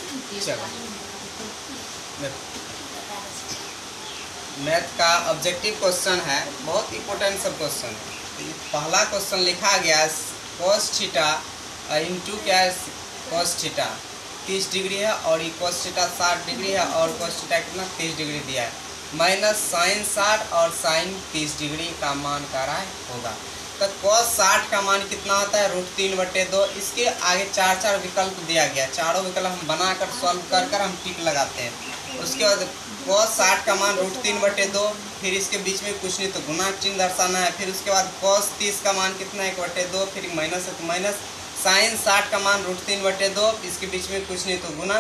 चलो, मैथ का objective question है, बहुत इंपॉर्टेंट सब क्वेश्चन है। पहला क्वेश्चन लिखा गया cos थीटा इंटू क्या है cos थीटा 30 डिग्री है और ये cos थीटा 60 डिग्री है और cos थीटा कितना 30 डिग्री दिया है, माइनस साइन 60 और साइन 30 डिग्री का मान का रहा होगा। तो cos 60 का मान कितना होता है √3/2। इसके आगे चार विकल्प दिया गया, चारों विकल्प हम बनाकर सॉल्व कर हम टिक लगाते हैं। उसके बाद cos 60 का मान √3/2, फिर इसके बीच में कुछ नहीं तो गुना चिन्ह दर्शाना है। फिर उसके बाद cos 30 का मान कितना है 1/2, फिर माइनस है तो माइनस। साइन 60 का मान √3/2, इसके बीच में कुछ नहीं तो गुना।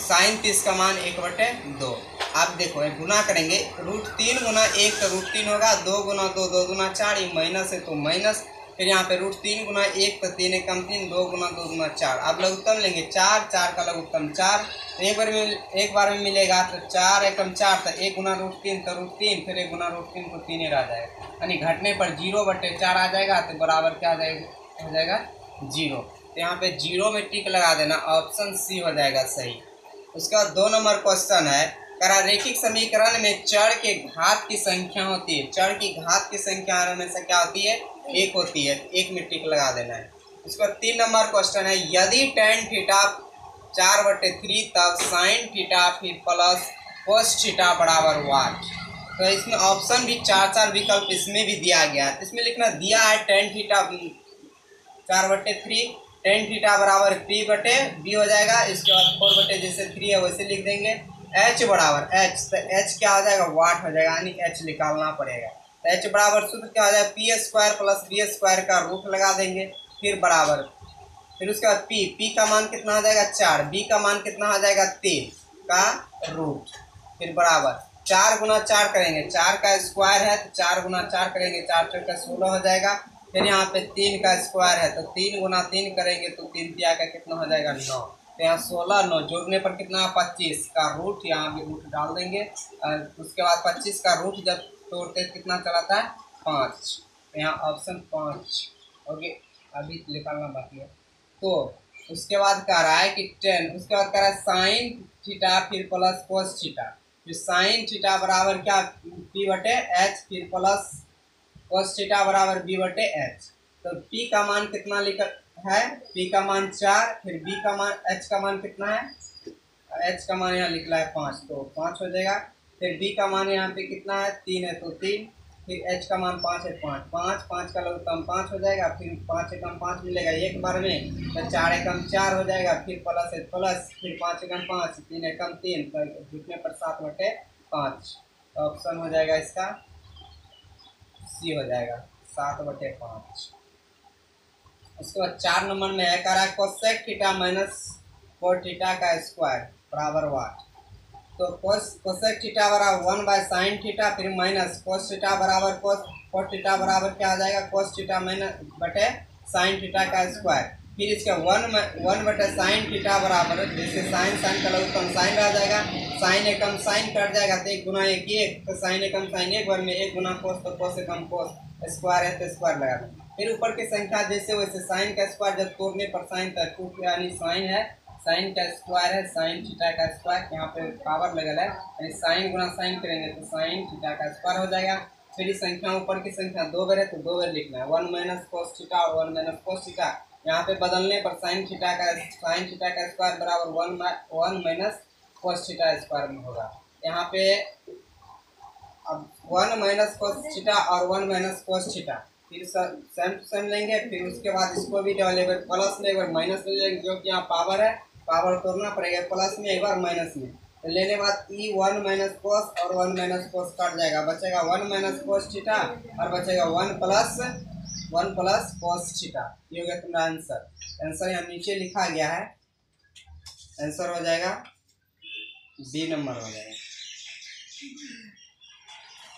साइन 30 का मान 1/2। आप देखो गुना करेंगे, √3 गुना 1 तो √3 होगा, 2 गुना 2 2 गुना 4, ये माइनस है तो माइनस। फिर यहाँ पे √3 गुना 1 तो 3 एकम 3, 2 गुना 2 गुना 4। आप लघुत्तम लेंगे 4 का लघुत्तम 4, एक बार में मिलेगा तो 4 एकम 4 तो 1 गुना √3 तो √3, फिर 1 गुना √3 तो 3 रह जाएगा, यानी घटने पर 0/4 आ जाएगा तो बराबर क्या हो जाएगा 0। तो यहाँ पे 0 में टिक लगा देना, ऑप्शन सी हो जाएगा सही। उसके बाद 2 नंबर क्वेश्चन है, रैखिक समीकरण में चर के घात की संख्या होती है, चर की घात की संख्या में से क्या होती है 1 होती है, 1 में टिक लगा देना है। उसके बाद 3 नंबर क्वेश्चन है, यदि tan थीटा 4/3 तब sin थीटा फिर प्लस cos थीटा बराबर वाट। तो इसमें ऑप्शन भी चार विकल्प इसमें भी दिया गया है। तो इसमें लिखना दिया है tan थीटा 4/3, tan थीटा बराबर p/b हो जाएगा। इसके बाद 4/, जैसे 3 है वैसे लिख देंगे। h बराबर h, तो h क्या हो जाएगा वाट हो जाएगा, यानी h निकालना पड़ेगा। तो h बराबर सूत्र क्या हो जाएगा p² प्लस b² का रूट लगा देंगे, फिर बराबर। फिर उसके बाद p का मान कितना हो जाएगा 4, b का मान कितना हो जाएगा 3 का रूट, फिर बराबर 4 गुना 4 करेंगे, 4 का स्क्वायर है तो 4 गुना 4 करेंगे, 4 × 4 = 16 हो जाएगा। फिर यहाँ पे 3 का स्क्वायर है तो 3 गुना 3 करेंगे तो 3 तिया का कितना हो जाएगा 9। तो यहाँ 16 9 जोड़ने पर कितना 25 का रूट, यहाँ भी रूट डाल देंगे। उसके बाद 25 का रूट जब तोड़ते कितना चलाता है 5। तो यहाँ ऑप्शन 5 ओके, अभी निकालना बाकी है। तो उसके बाद कह रहा है कि 10, उसके बाद कह रहा है साइन थीटा फिर प्लस cos थीटा। फिर साइन थीटा बराबर क्या p/h, फिर प्लस cos थीटा बराबर b/h। तो p का मान कितना लिखा है, p का मान 4, फिर b का मान h का मान कितना है, h का मान यहाँ लिखला है 5 तो 5 हो जाएगा। फिर b का मान यहाँ पे कितना है 3 है तो 3, फिर h का मान 5 है 5 का लघुत्तम 5 हो जाएगा। फिर 5 एकम 5 मिलेगा एक बार में, तो 4 एकम 4 हो जाएगा, फिर प्लस है प्लस, फिर 5 एकम 5, 3 एकम 3, तो जुटने पर 7/5। तो ऑप्शन हो जाएगा इसका सी हो जाएगा 7/5। उसके बाद 4 नंबर में है कह रहा है cosec theta minus cot theta का स्क्वायर बराबर वाट। तो कोसेक थीटा बराबर 1/sin थीटा, फिर माइनस cos थीटा बराबर cot थीटा बराबर क्या आ जाएगा cos थीटा -sin थीटा का स्क्वायर। फिर इसका 1/sin थीटा बराबर, जैसे साइन का लघुत्तम साइन रह जाएगा, साइन एकम साइन कट जाएगा तो 1 गुना 1 1, तो साइन एकम साइन एक बार में, 1 गुना cos तो cos एकम cos, स्क्वायर है तो स्क्वायर लगा। फिर ऊपर की संख्या जैसे वैसे, साइन का स्क्वायर जब तोड़ने पर साइन तक 2 यानी साइन है, साइन का स्क्वायर है साइन थीटा का स्क्वायर, यहाँ पे पावर लगल है, यानी साइन गुना साइन करेंगे तो साइन थीटा का स्क्वायर हो जाएगा। फिर इस संख्या ऊपर की संख्या 2 बार है तो 2 बार लिखना है, 1 - cos थीटा और 1 - cos थीटा। यहाँ पे बदलने पर साइन थीटा का स्क्वायर बराबर 1 - cos थीटा स्क्वायर में होगा। यहाँ पे अब 1 - cos थीटा और 1 - cos थीटा फिर सेम टू सेम लेंगे। फिर उसके बाद इसको भी डबल, एक बार प्लस में एक बार माइनस में लेंगे, जो कि यहाँ पावर है, पावर तोड़ना पड़ेगा, प्लस में एक बार माइनस में। तो लेने बाद ई 1 - cos और 1 - cos कट जाएगा, बचेगा 1 - cos थीटा और बचेगा 1 + cos थीटा। ये हो गया तुम्हारा आंसर। आंसर यहाँ नीचे लिखा गया है, आंसर हो जाएगा बी नंबर हो जाएगा,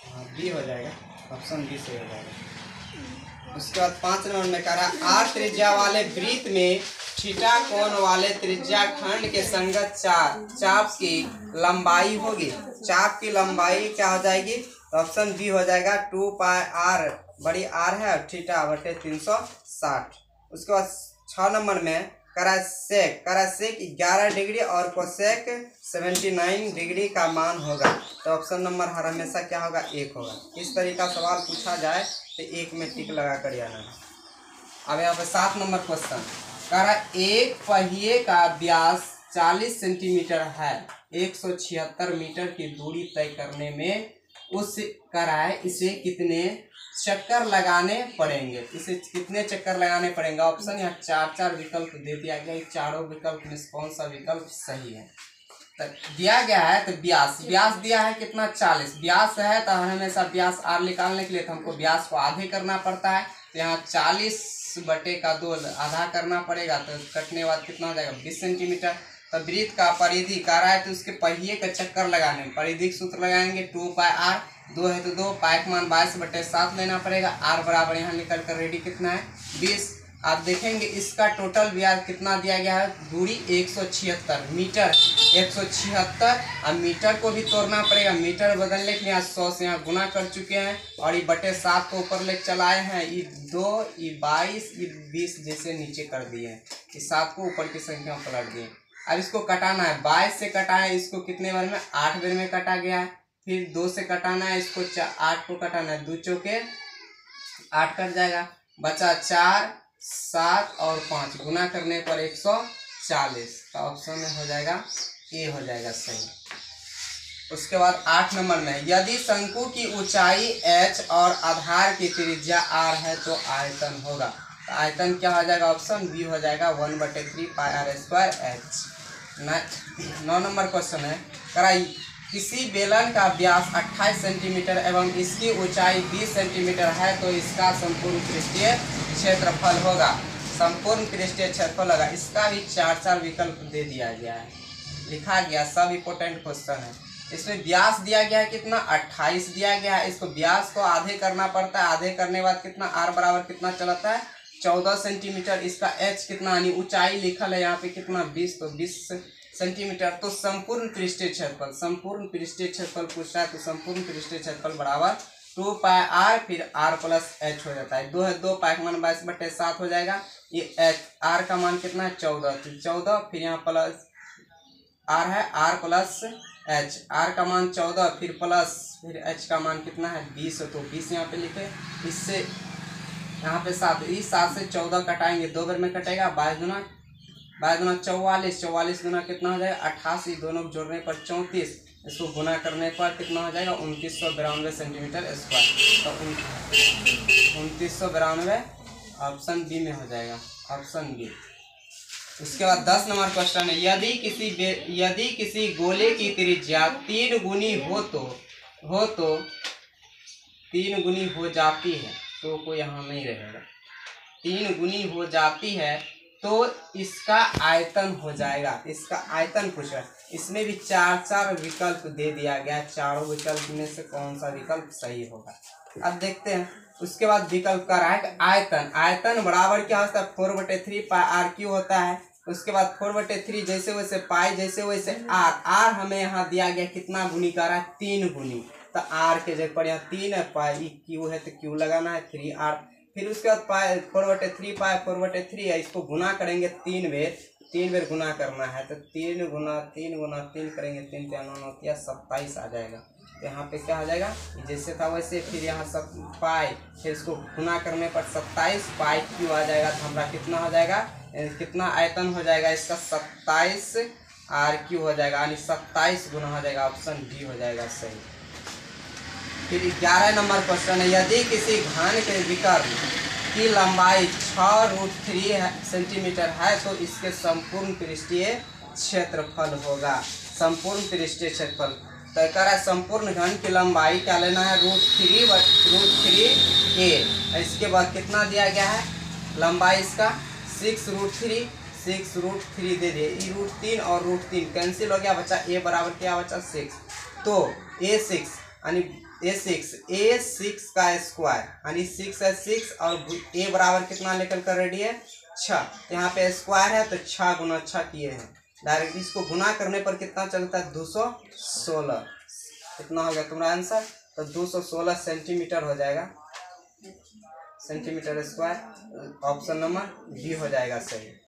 हाँ बी हो जाएगा, ऑप्शन बी से हो जाएगा। उसके बाद 5 नंबर में कह रहा है 8 त्रिज्या वाले वृत्त में थीटा कोण वाले त्रिज्या खंड के संगत चाप की लंबाई होगी। चाप की लंबाई क्या हो जाएगी, तो ऑप्शन बी हो जाएगा 2πr, बड़ी आर है और थीटा/360। उसके बाद 6 नंबर में करासेक 11 डिग्री और कोसेक 79 डिग्री का मान होगा। तो ऑप्शन नंबर हर हमेशा क्या होगा, 1 होगा। इस तरीका सवाल पूछा जाए तो 1 में टिक लगा कर आना है। अब यहाँ पे 7 नंबर क्वेश्चन कह रहा है एक पहिए का व्यास 40 सेंटीमीटर है, 176 मीटर की दूरी तय करने में उस कह रहा है इसे कितने चक्कर लगाने पड़ेंगे, इसे कितने चक्कर लगाने पड़ेंगे। ऑप्शन यहाँ 4 विकल्प दे दिया गया, चारों विकल्प में कौन सा विकल्प सही है। तो दिया गया है तो व्यास दिया है कितना 40, व्यास है तो हमेशा व्यास आर निकालने के लिए तो हमको व्यास को आधे करना पड़ता है। तो यहाँ 40/2 आधा करना पड़ेगा, तो कटने के बाद कितना हो जाएगा 20 सेंटीमीटर। तो वृत्त का परिधि कह रहा है तो उसके पहिए का चक्कर लगाने में परिधि सूत्र लगाएंगे 2πr, 2 है तो 2, पाई का मान 22/7 लेना पड़ेगा। आर बराबर यहाँ निकल कर रेडी कितना है 20। आप देखेंगे इसका टोटल व्यास कितना दिया गया है, दूरी 176 मीटर, 176। अब मीटर को भी तोड़ना पड़ेगा, मीटर बदलने के लिए 100 से यहाँ गुना कर चुके हैं और ये 7 को ऊपर ले चलाए हैं, ये 2, ये 22, ये 20 जैसे नीचे कर दिए हैं, इस 7 को ऊपर की संख्या में पलट दिए। अब इसको कटाना है, 22 से कटाना है, इसको कितने बार में 8 बार में कटा गया है। फिर 2 से कटाना है, इसको 8 को कटाना है, 2 चौके 8 कट जाएगा, बचा 4, 7 और 5 गुना करने पर 140। तो ऑप्शन में हो जाएगा ए हो जाएगा सही। उसके बाद 8 नंबर में यदि शंकु की ऊंचाई h और आधार की त्रिज्या r है तो आयतन होगा। तो आयतन क्या हो जाएगा, ऑप्शन बी हो जाएगा 1/3πr²h। 9 नंबर क्वेश्चन है कराई किसी बेलन का व्यास 28 सेंटीमीटर एवं इसकी ऊंचाई 20 सेंटीमीटर है तो इसका संपूर्ण पृष्ठीय क्षेत्रफल होगा। संपूर्ण पृष्ठीय क्षेत्रफल होगा, इसका भी 4 विकल्प दे दिया गया है, लिखा गया, सब इम्पोर्टेंट क्वेश्चन है। इसमें व्यास दिया गया है कितना 28 दिया गया है, इसको व्यास को आधे करना पड़ता है, आधे करने के बाद कितना आर बराबर कितना चलाता है 14 सेंटीमीटर। इसका एच कितना यानी ऊंचाई लिखल है यहाँ पे कितना 20, तो 20 सेंटीमीटर। तो संपूर्ण पृष्ठीय क्षेत्रफल पूछता है, तो संपूर्ण पृष्ठीय क्षेत्रफल बराबर 2πr फिर r + h हो जाता है। 2 है 2, पाई का मान 22/7 हो जाएगा। ये h r का मान कितना है 14, तो 14 फिर यहाँ प्लस r है r + h, r का मान 14 फिर प्लस फिर h का मान कितना है 20, तो 20 यहाँ पे लिखे। इससे यहाँ पे 7, इस 7 से 14 कटाएंगे, 2 बार में कटेगा, 22 दूना 44, 44 गुना कितना हो जाएगा 88, दोनों को जोड़ने पर 34, इसको गुना करने पर कितना हो जाएगा 2992 सेंटीमीटर स्क्वायर। तो 2992 ऑप्शन बी में हो जाएगा, ऑप्शन बी। उसके बाद 10 नंबर क्वेश्चन है यदि किसी गोले की त्रिज्या 3 गुनी हो 3 गुनी हो जाती है तो कोई यहाँ नहीं रहेगा, 3 गुनी हो जाती है तो इसका आयतन हो जाएगा। इसका आयतन पूछा, इसमें भी 4 विकल्प दे दिया गया, चारों विकल्प में से कौन सा विकल्प सही होगा। अब देखते हैं। उसके बाद विकल्प का है आयतन बराबर क्या होता है 4/3πr³ होता है। उसके बाद 4/3 जैसे वैसे पाई जैसे वैसे r हमें यहाँ दिया गया कितना गुनी कर रहा है 3 गुनी, तो r के जगह पर यहाँ 3 है, पाई q है तो q लगाना है 3r। फिर उसके बाद पाई 4/3 है, इसको गुना करेंगे 3 बार गुना करना है, तो 3 गुना 3 करेंगे, 3 3 होती है 27 आ जाएगा। तो यहाँ पे क्या हो जाएगा जैसे था वैसे, फिर यहाँ सब पाई फिर इसको गुना करने पर 27 पाई क्यू आ जाएगा। तो हमारा कितना हो जाएगा, कितना आयतन हो जाएगा इसका 27 r³ हो जाएगा, यानी 27 गुना हो जाएगा, ऑप्शन डी हो जाएगा सही। फिर 11 नंबर क्वेश्चन है यदि किसी घन के विकर्ण की लंबाई 6√3 सेंटीमीटर है तो इसके संपूर्ण पृष्ठीय क्षेत्रफल होगा। संपूर्ण पृष्ठीय क्षेत्रफल तय करा, संपूर्ण घन की लंबाई क्या लेना है √3a। इसके बाद कितना दिया गया है लंबाई इसका 6√3 दे दिए, √3 और √3 कैंसिल हो गया, बचा a बराबर क्या बचा 6। तो a6 यानी a6 का स्क्वायर यानी 6 है 6 और a बराबर कितना निकल कर रेडी है 6। यहाँ पे स्क्वायर है तो 6 गुना 6 किए हैं, डायरेक्ट इसको गुना करने पर कितना चलता है 216। कितना हो गया तुम्हारा आंसर, तो 216 सेंटीमीटर हो जाएगा, centimetre square. Option number B हो जाएगा सही।